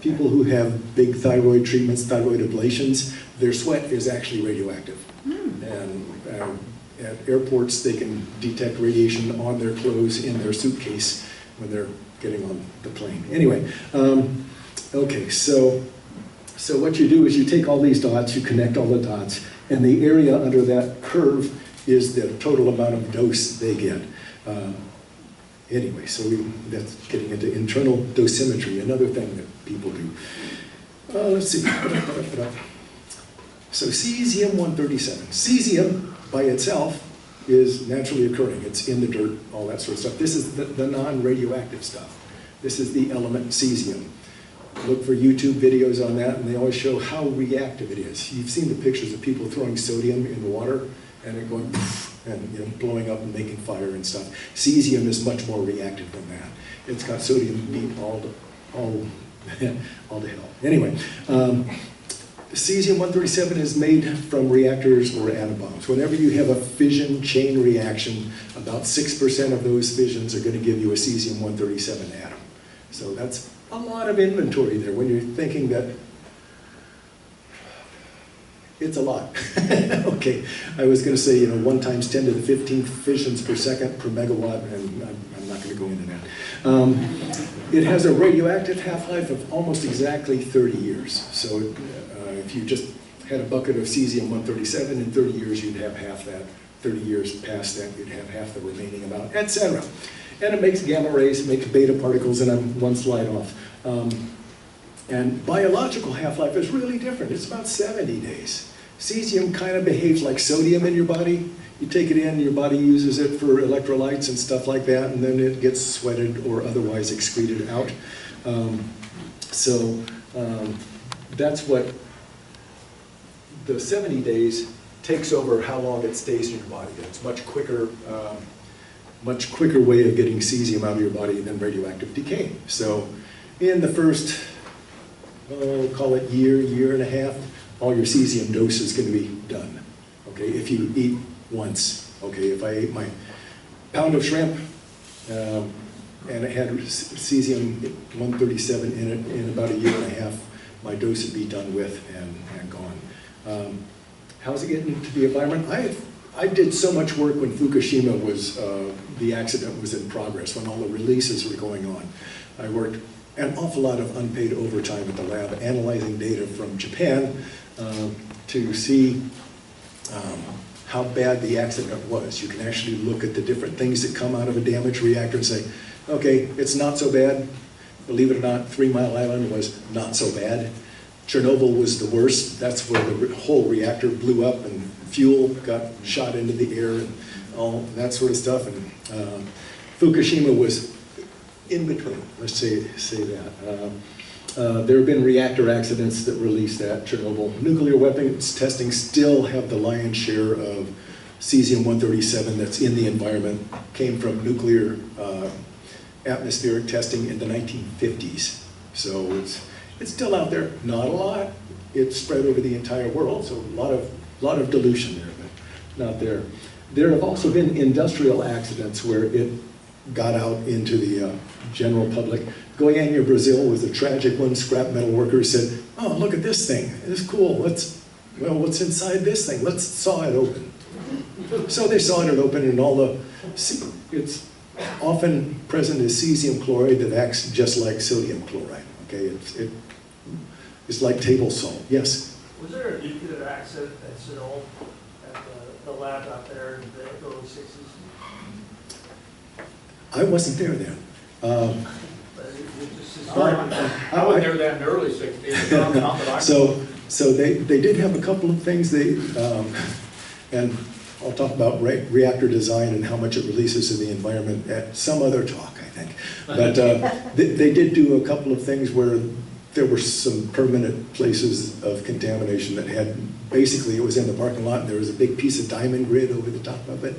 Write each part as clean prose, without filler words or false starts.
People who have big thyroid treatments, thyroid ablations, their sweat is actually radioactive. And at airports, they can detect radiation on their clothes in their suitcase when they're getting on the plane. Anyway, okay, so what you do is you take all these dots, you connect all the dots, and the area under that curve is the total amount of dose they get. Anyway, so that's getting into internal dosimetry, another thing that people do. Let's see. So cesium-137. Cesium by itself is naturally occurring. It's in the dirt, all that sort of stuff. This is the non-radioactive stuff. This is the element cesium. Look for YouTube videos on that, and they always show how reactive it is. You've seen the pictures of people throwing sodium in the water, and it going poof, and blowing up and making fire and stuff. Cesium is much more reactive than that. It's got sodium beat all to hell. Anyway, cesium-137 is made from reactors or atom bombs. Whenever you have a fission chain reaction, about 6% of those fissions are going to give you a cesium-137 atom. So that's a lot of inventory there when you're thinking that it's a lot. Okay, I was going to say, 1 times 10 to the 15th fissions per second per megawatt, and I'm not going to go into that. It has a radioactive half-life of almost exactly 30 years. So if you just had a bucket of cesium-137, in 30 years you'd have half that. 30 years past that, you'd have half the remaining amount, etc. And it makes gamma rays, it makes beta particles, and I'm one slide off. And biological half-life is really different. It's about 70 days. Cesium kind of behaves like sodium in your body. You take it in, your body uses it for electrolytes and stuff like that, and then it gets sweated or otherwise excreted out. That's what the 70 days takes over how long it stays in your body. It's much quicker way of getting cesium out of your body than radioactive decay. So in the first, call it year and a half, all your cesium dose is going to be done. Okay, if you eat once. Okay, if I ate my pound of shrimp and it had cesium-137 in it in about a year and a half, my dose would be done with and gone. How's it getting into the environment? I did so much work when Fukushima was, the accident was in progress, when all the releases were going on. I worked an awful lot of unpaid overtime at the lab, analyzing data from Japan to see how bad the accident was. You can actually look at the different things that come out of a damaged reactor and say, okay, it's not so bad. Believe it or not, 3 Mile Island was not so bad. Chernobyl was the worst. That's where the whole reactor blew up and fuel got shot into the air and all that sort of stuff. And Fukushima was in between, let's say that. There have been reactor accidents that released that. Chernobyl. Nuclear weapons testing still have the lion's share of cesium-137 that's in the environment. Came from nuclear atmospheric testing in the 1950s. So it's still out there. Not a lot. It's spread over the entire world, so a lot of dilution there, but not there. There have also been industrial accidents where it got out into the general public. Goiânia, Brazil was a tragic one. Scrap metal workers said, oh, look at this thing. It's cool. Well, what's inside this thing? Let's saw it open. So they sawed it open, and it's often present as cesium chloride that acts just like sodium chloride. Okay, it's like table salt. Yes? Was there a nuclear accident at Chernobyl at the lab out there in the early 60s? I wasn't there then. I wasn't there that in the early 60s. So they did have a couple of things. And I'll talk about reactor design and how much it releases in the environment at some other talk, I think. But they did do a couple of things where there were some permanent places of contamination that had, basically it was in the parking lot and there was a big piece of diamond grid over the top of it,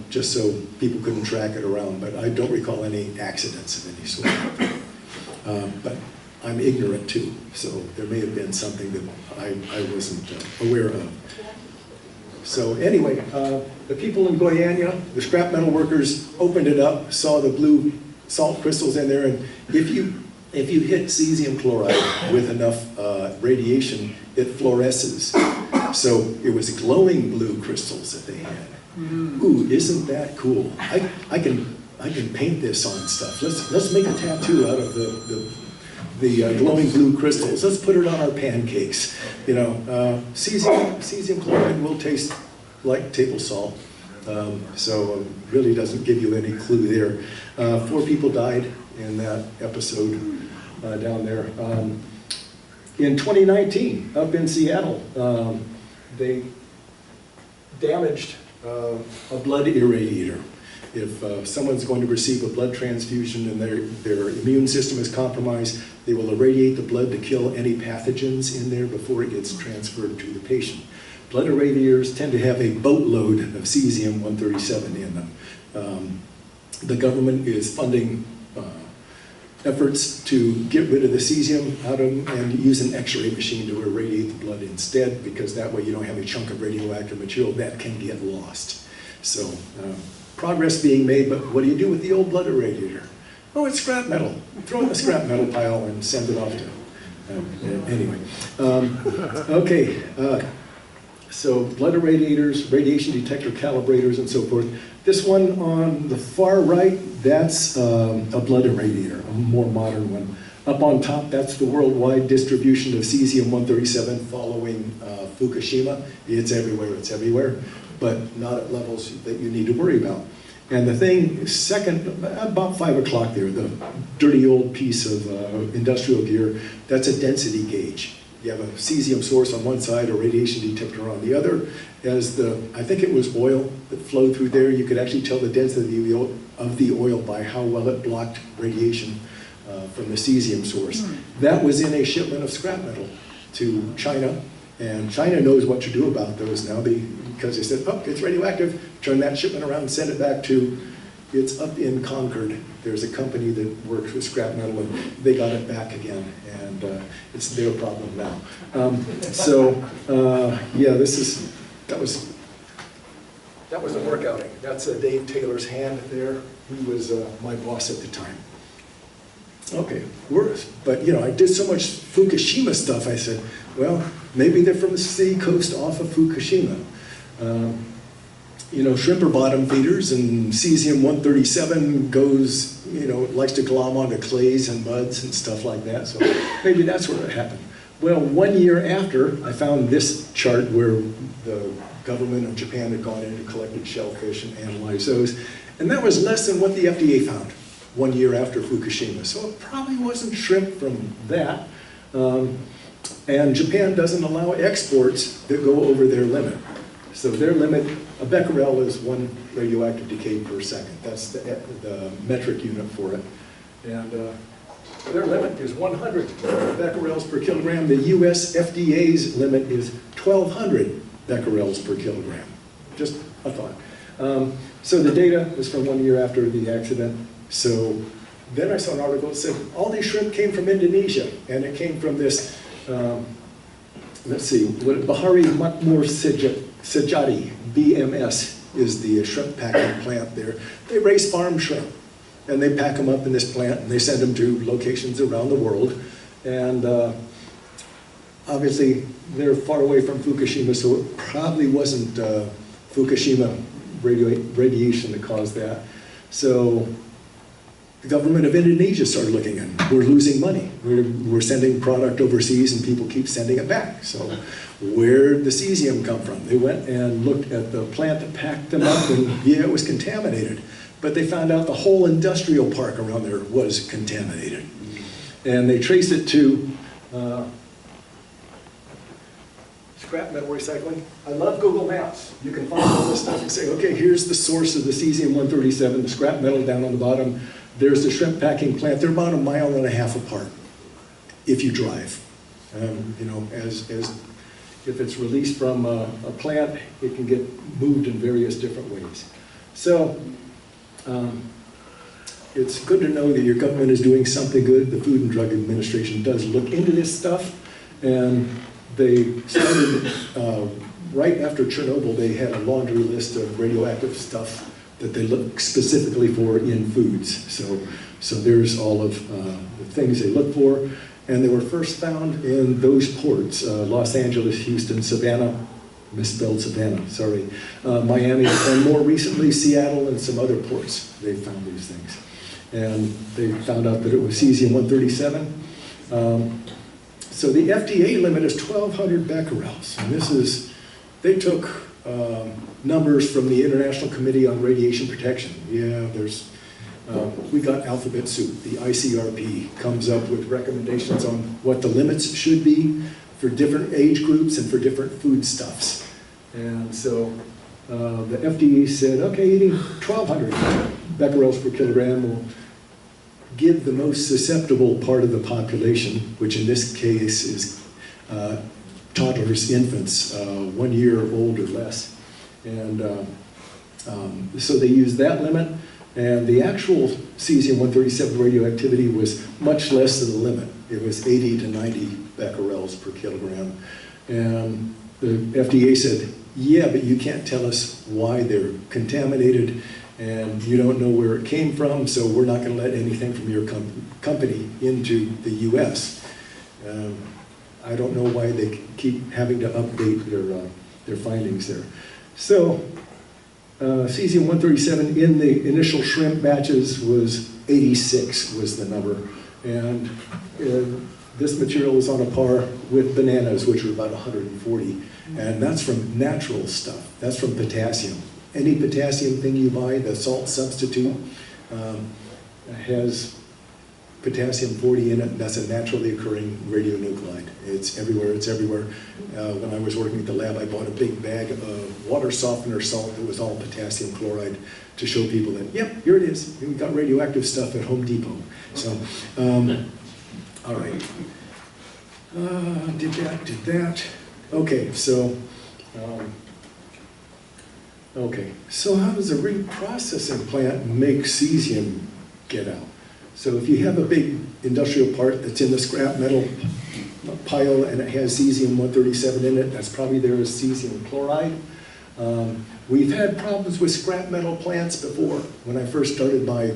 just so people couldn't track it around. But I don't recall any accidents of any sort. But I'm ignorant too, so there may have been something that I wasn't aware of. So anyway, the people in Goiânia, the scrap metal workers, opened it up, saw the blue salt crystals in there, and if you If you hit cesium chloride with enough radiation, it fluoresces. So it was glowing blue crystals that they had. Ooh, isn't that cool? I can paint this on stuff. Let's make a tattoo out of the glowing blue crystals. Let's put it on our pancakes. You know, cesium chloride will taste like table salt. So really doesn't give you any clue there. 4 people died in that episode down there. In 2019, up in Seattle, they damaged a blood irradiator. If someone's going to receive a blood transfusion and their immune system is compromised, they will irradiate the blood to kill any pathogens in there before it gets transferred to the patient. Blood irradiators tend to have a boatload of cesium-137 in them. The government is funding efforts to get rid of the cesium out of them and use an X-ray machine to irradiate the blood instead, because that way you don't have a chunk of radioactive material that can get lost. So progress being made, but what do you do with the old blood irradiator? Oh, it's scrap metal. Throw it in the scrap metal pile and send it off to, anyway. Okay. So blood irradiators, radiation detector calibrators, and so forth. This one on the far right, that's a blood irradiator, a more modern one. Up on top, that's the worldwide distribution of cesium-137 following Fukushima. It's everywhere, but not at levels that you need to worry about. And the thing, second, about 5 o'clock there, the dirty old piece of industrial gear, that's a density gauge. You have a cesium source on one side, a radiation detector on the other. As I think it was oil that flowed through there, you could actually tell the density of the oil by how well it blocked radiation from the cesium source. That was in a shipment of scrap metal to China, and China knows what to do about those now because they said, oh, it's radioactive, turn that shipment around and send it back to, it's up in Concord. There's a company that works with scrap metal, and they got it back again, and it's their problem now. Yeah, that was a work outing. That's Dave Taylor's hand there. He was my boss at the time. Okay, but you know, I did so much Fukushima stuff, I said, well, maybe they're from the sea coast off of Fukushima. You know, shrimp are bottom feeders, and cesium-137 goes, you know, likes to glom onto clays and muds and stuff like that, so maybe that's where it happened. Well, 1 year after, I found this chart where the government of Japan had gone in and collected shellfish and analyzed those, and that was less than what the FDA found 1 year after Fukushima, so it probably wasn't shrimp from that. And Japan doesn't allow exports that go over their limit. So their limit, a becquerel is 1 radioactive decay per second. That's the metric unit for it. And their limit is 100 becquerels per kilogram. The US FDA's limit is 1,200 becquerels per kilogram. Just a thought. So the data was from 1 year after the accident. So then I saw an article that said all these shrimp came from Indonesia, and it came from this, let's see, Bahari Makmur Sejati, BMS is the shrimp packing plant there. They raise farm shrimp, and they pack them up in this plant, and they send them to locations around the world. And obviously, they're far away from Fukushima, so it probably wasn't Fukushima radiation that caused that. So the government of Indonesia started looking at it. We're losing money. We're sending product overseas, and people keep sending it back. So where did the cesium come from? They went and looked at the plant that packed them up, and yeah, it was contaminated. But they found out the whole industrial park around there was contaminated. And they traced it to scrap metal recycling. I love Google Maps. You can find all this stuff and say, okay, here's the source of the cesium-137, the scrap metal down on the bottom. There's the shrimp packing plant. They're about 1.5 miles apart if you drive. You know, as if it's released from a plant, it can get moved in various different ways. So it's good to know that your government is doing something good. The Food and Drug Administration does look into this stuff, and they started right after Chernobyl. They had a laundry list of radioactive stuff that they look specifically for in foods. So So there's all of the things they look for. And they were first found in those ports, Los Angeles, Houston, Savannah, misspelled Savannah, sorry, Miami, and more recently Seattle and some other ports. They found these things. And they found out that it was cesium-137. So the FDA limit is 1,200 becquerels. And this is, they took numbers from the International Committee on Radiation Protection. Yeah, we got alphabet soup. The ICRP comes up with recommendations on what the limits should be for different age groups and for different foodstuffs. And so the FDA said, okay, eating 1,200 becquerels per kilogram will give the most susceptible part of the population, which in this case is toddlers, infants, 1 year old or less. And so they used that limit, and the actual cesium-137 radioactivity was much less than the limit. It was 80 to 90 becquerels per kilogram. And the FDA said, yeah, but you can't tell us why they're contaminated, and you don't know where it came from, so we're not going to let anything from your company into the US. I don't know why they keep having to update their findings there. So cesium-137 in the initial shrimp batches was 86 was the number, and this material is on a par with bananas, which are about 140, and that's from natural stuff. That's from potassium. Any potassium thing you buy, the salt substitute, has potassium-40 in it. That's a naturally occurring radionuclide. It's everywhere, it's everywhere. When I was working at the lab, I bought a big bag of water softener salt that was all potassium chloride to show people that, yep, here it is. We got radioactive stuff at Home Depot. So, all right. Did that. Okay, so, how does a reprocessing plant make cesium get out? So if you have a big industrial part that's in the scrap metal pile and it has cesium-137 in it, that's probably there as cesium chloride. We've had problems with scrap metal plants before. When I first started my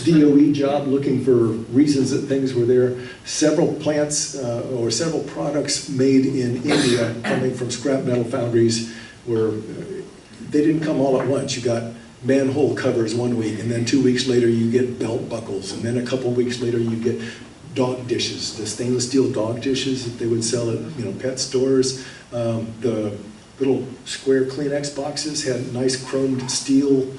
DOE job looking for reasons that things were there, several plants or several products made in India coming from scrap metal foundries they didn't come all at once. You got manhole covers 1 week, and then 2 weeks later you get belt buckles, and then a couple weeks later you get dog dishes, the stainless steel dog dishes that they would sell at pet stores. The little square Kleenex boxes had nice chromed steel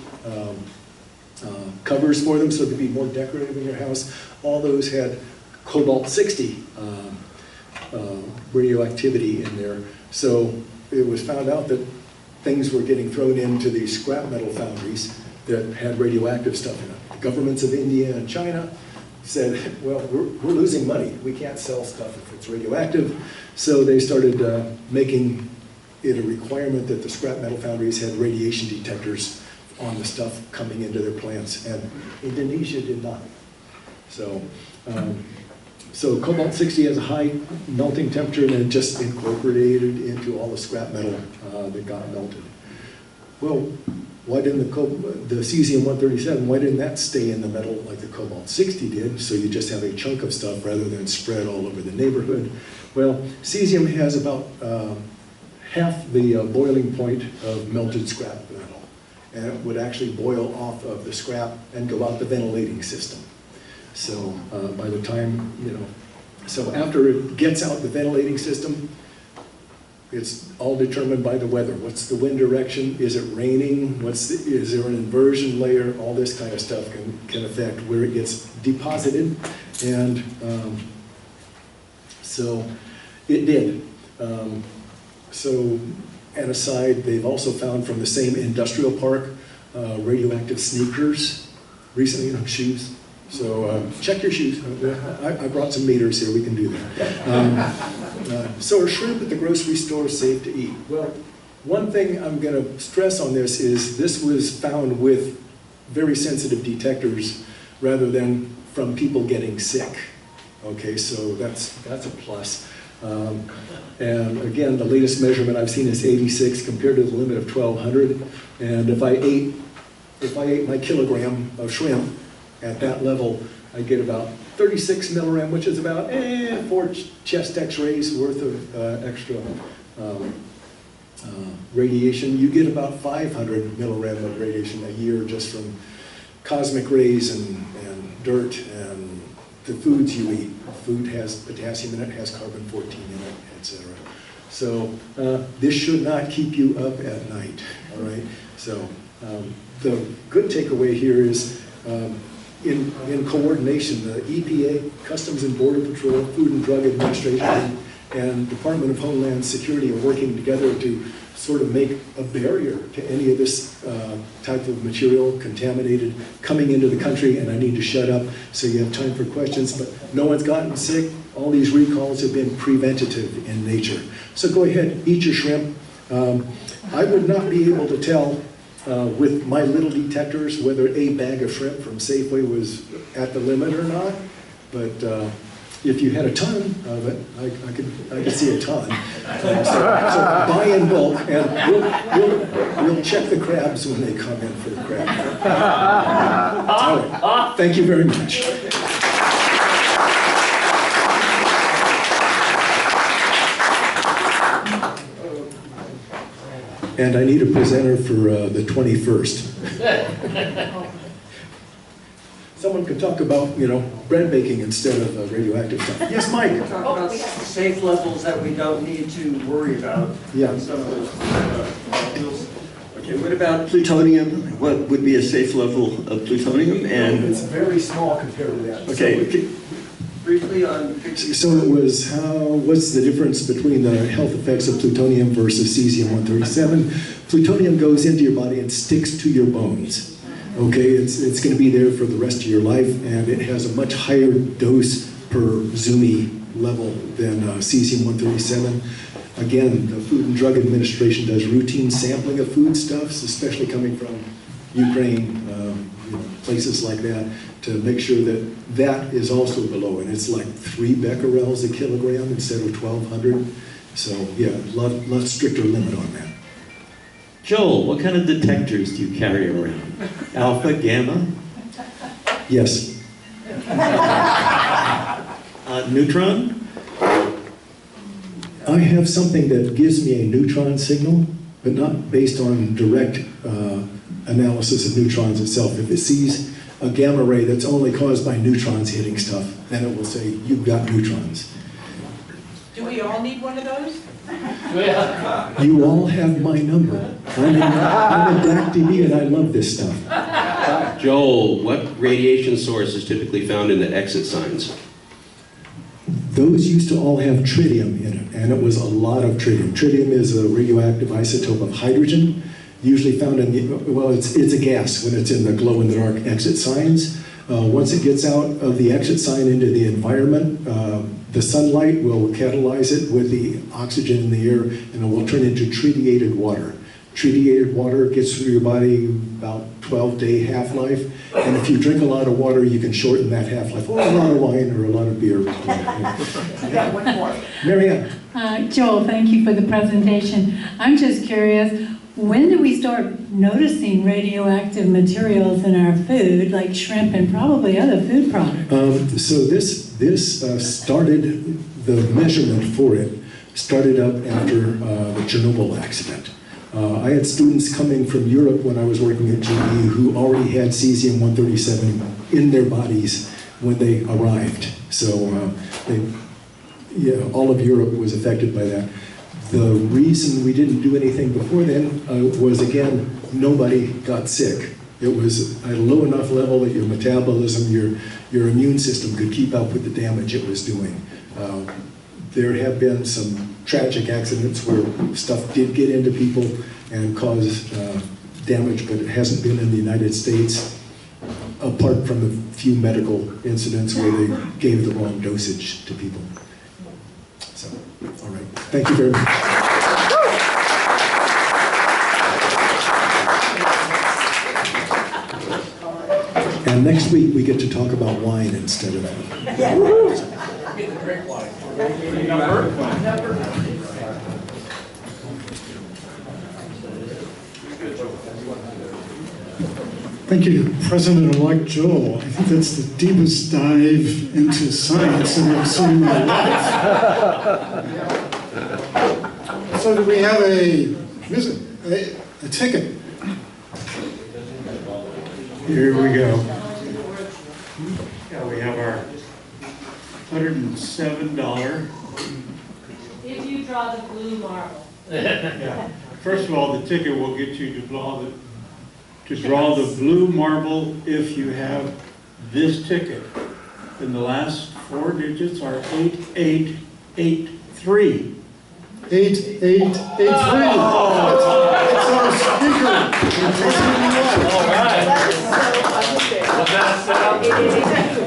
covers for them so they'd be more decorative in your house. All those had cobalt-60 radioactivity in there. So it was found out that things were getting thrown into these scrap metal foundries that had radioactive stuff in it. The governments of India and China said, well, we're losing money. We can't sell stuff if it's radioactive. So they started making it a requirement that the scrap metal foundries had radiation detectors on the stuff coming into their plants, and Indonesia did not. So, so cobalt-60 has a high melting temperature, and it just incorporated into all the scrap metal that got melted. Well, why didn't the cesium-137, why didn't that stay in the metal like the cobalt-60 did, so you just have a chunk of stuff rather than spread all over the neighborhood? Well, cesium has about half the boiling point of melted scrap metal, and it would actually boil off of the scrap and go out the ventilating system. So by the time, so after it gets out the ventilating system, it's all determined by the weather. What's the wind direction? Is it raining? Is there an inversion layer? All this kind of stuff can affect where it gets deposited. And so it did. So, and aside, they've also found from the same industrial park radioactive sneakers recently, shoes. So check your shoes. I brought some meters here, we can do that. So are shrimp at the grocery store safe to eat? Well, one thing I'm going to stress on this is this was found with very sensitive detectors rather than from people getting sick. Okay, so that's a plus. And again, the latest measurement I've seen is 86 compared to the limit of 1,200. And if I ate my kilogram of shrimp At that level, I get about 36 millirem, which is about 4 chest x-rays worth of extra radiation. You get about 500 millirem of radiation a year just from cosmic rays and dirt and the foods you eat. Food has potassium in it, has carbon-14 in it, etc. So this should not keep you up at night, all right? So the good takeaway here is in coordination, the EPA, Customs and Border Patrol, Food and Drug Administration, and Department of Homeland Security are working together to sort of make a barrier to any of this type of material contaminated coming into the country, and I need to shut up so you have time for questions, but no one's gotten sick. All these recalls have been preventative in nature. So go ahead, eat your shrimp. I would not be able to tell with my little detectors whether a bag of shrimp from Safeway was at the limit or not, but if you had a ton of it, I could see a ton. So buy in bulk, and we'll check the crabs when they come in for the crab. All right. Thank you very much. And I need a presenter for the 21st. Someone could talk about, bread baking instead of radioactive stuff. Yes, Mike? Talk about safe levels that we don't need to worry about. Yeah. Some of those molecules. Okay, what about plutonium? What would be a safe level of plutonium? And it's very small compared to that. okay, Briefly on. So it was what's the difference between the health effects of plutonium versus cesium-137? Plutonium goes into your body and sticks to your bones. Okay, it's going to be there for the rest of your life, and it has a much higher dose per Zumi level than cesium-137. Again, the Food and Drug Administration does routine sampling of foodstuffs, especially coming from Ukraine, places like that, to make sure that that is also below, and it's like 3 becquerels a kilogram instead of 1,200. So yeah, a lot stricter limit on that. Joel, what kind of detectors do you carry around? Alpha, gamma? Yes. Neutron? I have something that gives me a neutron signal, but not based on direct analysis of neutrons itself. If it sees a gamma ray that's only caused by neutrons hitting stuff, then it will say, you've got neutrons. Do we all need one of those? You all have my number. I'm a DAC-DB and I love this stuff. Joel, what radiation source is typically found in the exit signs? Those used to all have tritium in it, and it was a lot of tritium. Tritium is a radioactive isotope of hydrogen, usually found in, well, it's a gas when it's in the glow-in-the-dark exit signs. Once it gets out of the exit sign into the environment, the sunlight will catalyze it with the oxygen in the air, and it will turn into tritiated water. Tritiated water gets through your body about 12-day half-life, and if you drink a lot of water, you can shorten that half-life, or a lot of wine or a lot of beer. Yeah, one more. Marianne. Joel, thank you for the presentation. I'm just curious, when do we start noticing radioactive materials in our food, like shrimp and probably other food products? So this started, the measurement for it started up after the Chernobyl accident. I had students coming from Europe when I was working at GE who already had cesium-137 in their bodies when they arrived. So all of Europe was affected by that. The reason we didn't do anything before then was, again, nobody got sick. It was at a low enough level that your metabolism, your immune system could keep up with the damage it was doing. There have been some tragic accidents where stuff did get into people and cause damage, but it hasn't been in the United States, apart from a few medical incidents where they gave the wrong dosage to people. So, all right. Thank you very much. And next week we get to talk about wine instead of Get the drink wine. Thank Thank you, President-elect Joel. I think that's the deepest dive into science that I've seen in my life. So do we have a ticket? Here we go. Yeah, we have our $107. If you draw the blue marble. Yeah. First of all, the ticket will get you to draw the blue marble if you have this ticket. And the last 4 digits are 8883. 8883. It's our speaker. All right. Was that a setup?